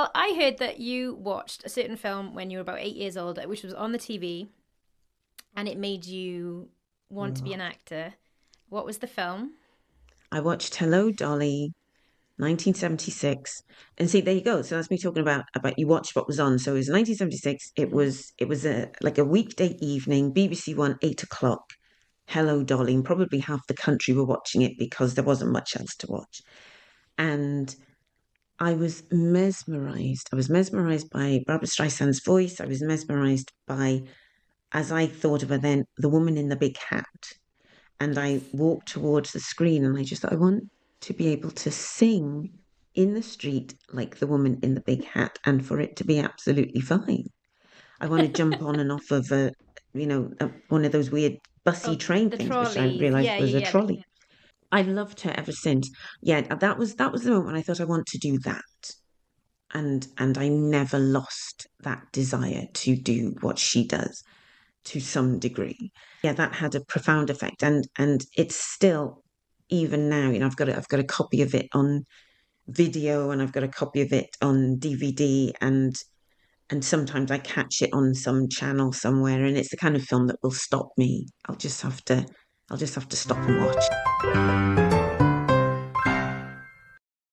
Well, I heard that you watched a certain film when you were about 8 years old, which was on the TV, and it made you want to be Oh. an actor. What was the film? I watched Hello, Dolly, 1976. And see, there you go. So that's me talking about you watched what was on. So it was 1976. Hmm. It was a like a weekday evening, BBC One, 8 o'clock. Hello, Dolly. And probably half the country were watching it because there wasn't much else to watch. And I was mesmerized. I was mesmerized by Barbara Streisand's voice. I was mesmerized by, as I thought of her then, the woman in the big hat. And I Yes. walked towards the screen and I just thought, I want to be able to sing in the street like the woman in the big hat and for it to be absolutely fine. I want to jump on and off of one of those weird bussy Oh, train the things, which I trolleys. realized Yeah, was a yeah, yeah. trolley. I loved her ever since. Yeah, that was the moment when I thought I want to do that. And I never lost that desire to do what she does to some degree. Yeah, that had a profound effect, and it's still even now. I've got a copy of it on video, and I've got a copy of it on DVD, and sometimes I catch it on some channel somewhere, and it's the kind of film that will stop me. I'll just have to stop and watch.